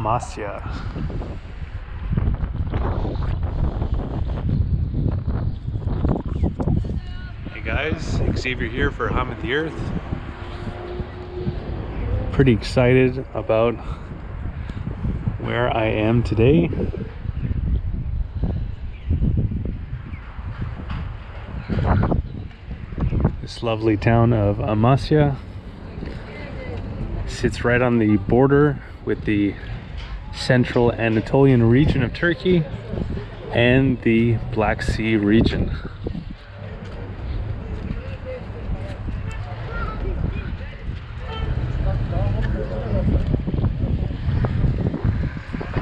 Amasya. Hey guys, Xavier here for Hum of the Earth. Pretty excited about where I am today. This lovely town of Amasya sits right on the border with the central Anatolian region of Turkey and the Black Sea region.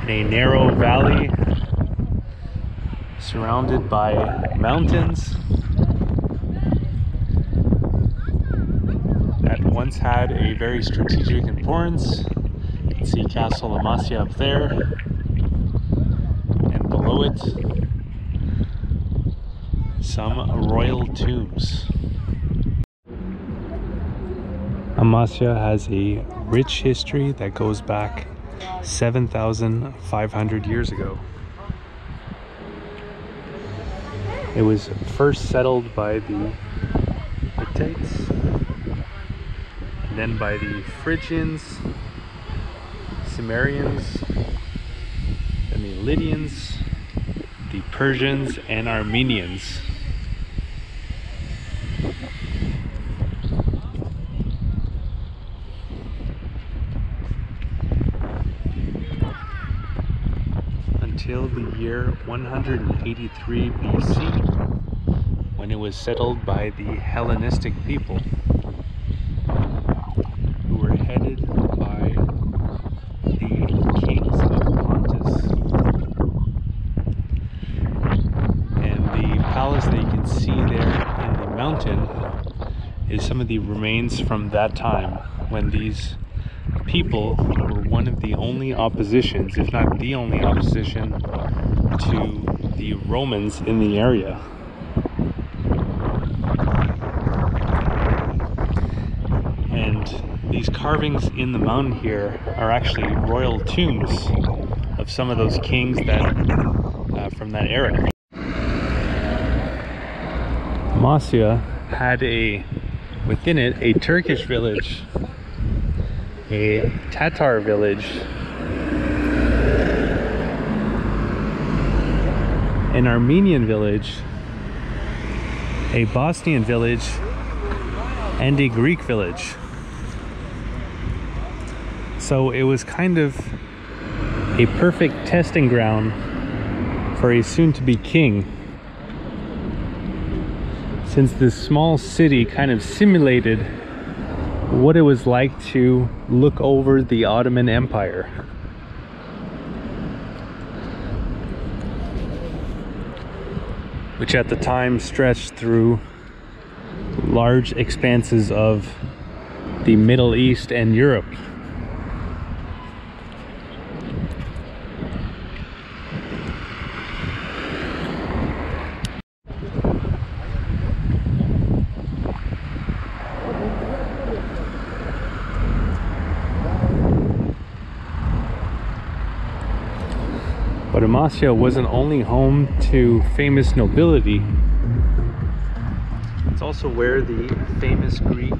In a narrow valley surrounded by mountains that once had a very strategic importance. You can see Castle Amasya up there, and below it some royal tombs. Amasya has a rich history that goes back 7,500 years ago. It was first settled by the Hittites, and then by the Phrygians, Sumerians, and the Lydians, the Persians, and Armenians. Until the year 183 BC, when it was settled by the Hellenistic people, who were headed by the kings of Pontus. And the palace that you can see there in the mountain is some of the remains from that time, when these people were one of the only oppositions, if not the only opposition, to the Romans in the area. And these carvings in the mountain here are actually royal tombs of some of those kings that from that era. Amasya had within it a Turkish village, a Tatar village, an Armenian village, a Bosnian village, and a Greek village. So it was kind of a perfect testing ground for a soon-to-be king, since this small city kind of simulated what it was like to look over the Ottoman Empire. Which at the time stretched through large expanses of the Middle East and Europe. But Amasya wasn't only home to famous nobility, it's also where the famous Greek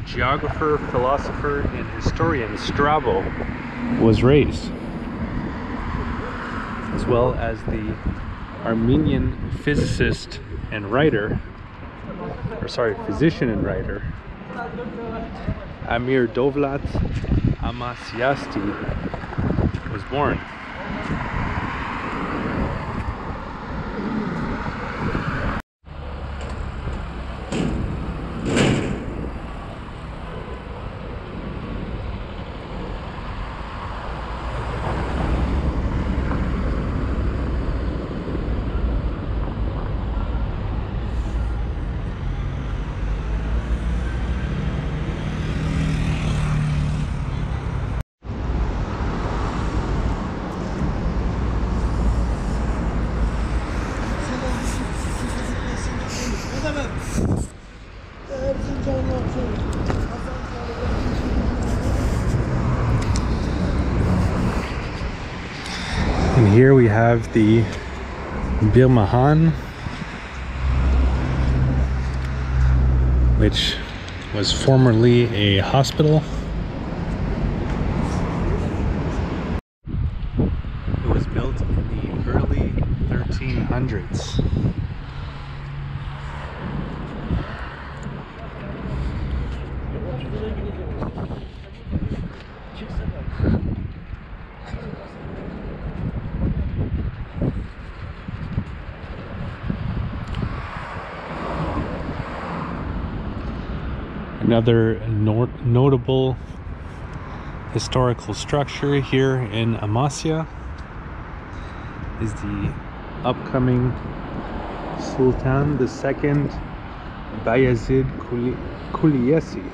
geographer, philosopher, and historian Strabo was raised, as well as the Armenian physicist and writer, physician and writer, Amir Dovlat Amasyasti was born. here we have the Bir Mahan, which was formerly a hospital. It was built in the early 1300s. Another notable historical structure here in Amasya is the upcoming Sultan II Bayezid Kuliyesi.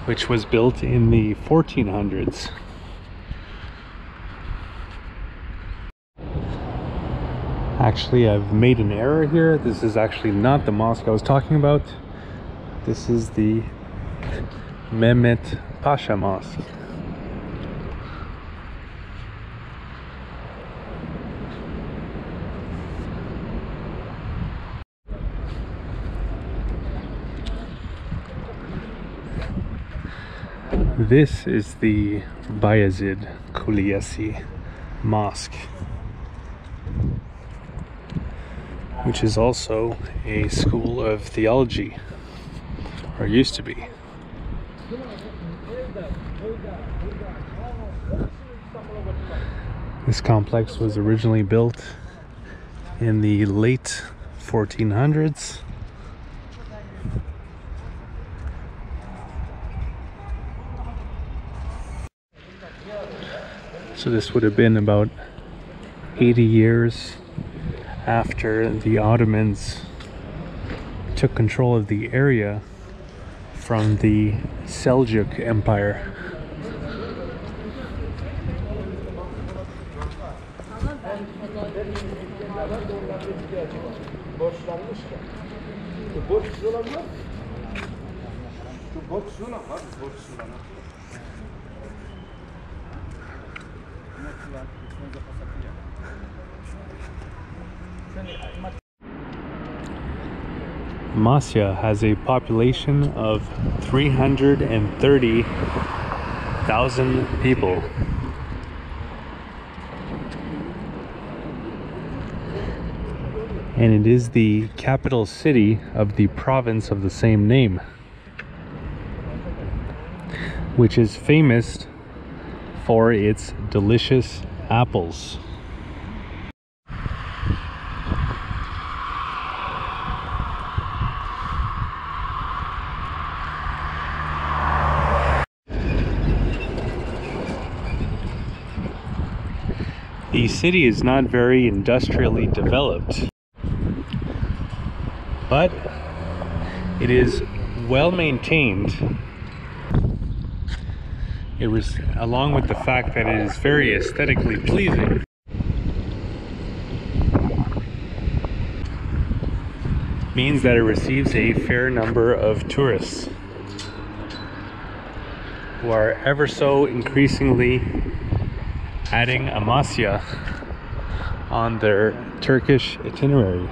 Which was built in the 1400s. Actually, I've made an error here. This is actually not the mosque I was talking about. This is the Mehmet Pasha Mosque. This is the Bayezid Kuliyesi Mosque, which is also a school of theology, or used to be. This complex was originally built in the late 1400s. So this would have been about 80 years after the Ottomans took control of the area from the Seljuk Empire. Amasya has a population of 330,000 people. And it is the capital city of the province of the same name, which is famous for its delicious apples. The city is not very industrially developed, but it is well maintained. It was, along with the fact that it is very aesthetically pleasing, means that it receives a fair number of tourists who are ever so increasingly adding Amasya on their Turkish itinerary.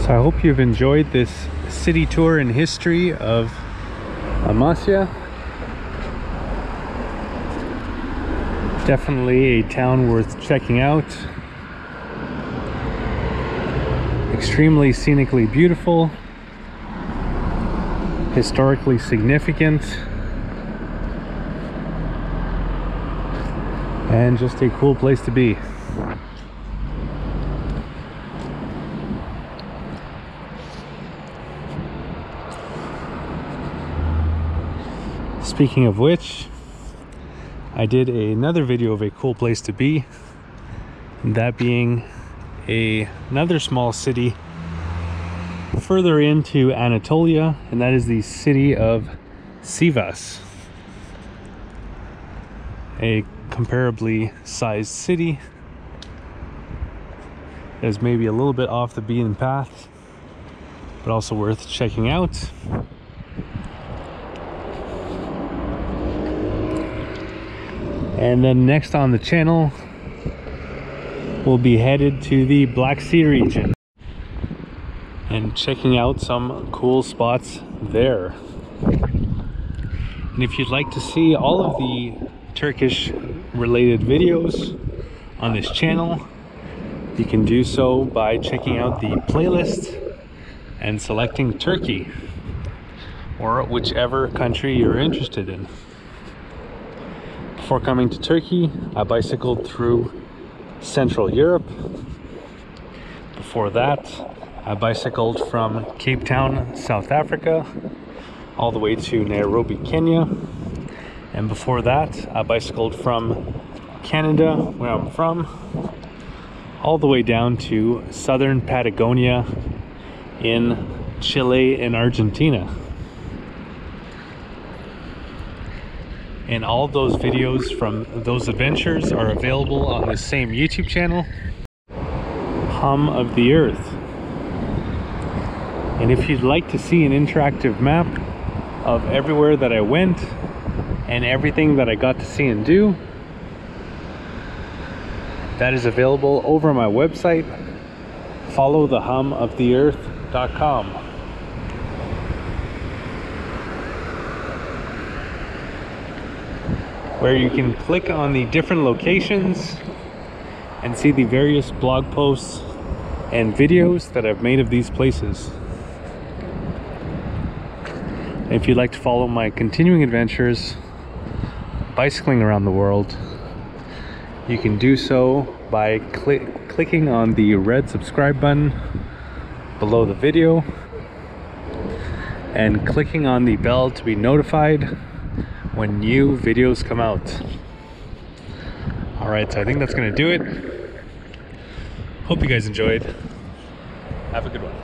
So I hope you've enjoyed this city tour and history of Amasya. Definitely a town worth checking out. Extremely scenically beautiful, historically significant, and just a cool place to be. Speaking of which, I did another video of a cool place to be, that being another small city further into Anatolia, and that is the city of Sivas, a comparably sized city that is maybe a little bit off the beaten path, but also worth checking out. And then next on the channel, we'll be headed to the Black Sea region and checking out some cool spots there. And if you'd like to see all of the Turkish related videos on this channel, you can do so by checking out the playlist and selecting Turkey, or whichever country you're interested in. Before coming to Turkey, I bicycled through Central Europe. Before that, I bicycled from Cape Town, South Africa, all the way to Nairobi, Kenya. And before that, I bicycled from Canada, where I'm from, all the way down to southern Patagonia in Chile and Argentina. And all those videos from those adventures are available on the same YouTube channel, Hum of the Earth. And if you'd like to see an interactive map of everywhere that I went and everything that I got to see and do, that is available over my website, followthehumoftheearth.com. where you can click on the different locations and see the various blog posts and videos that I've made of these places. If you'd like to follow my continuing adventures bicycling around the world, you can do so by clicking on the red subscribe button below the video and clicking on the bell to be notified when new videos come out. Alright, so I think that's gonna do it. Hope you guys enjoyed. Have a good one.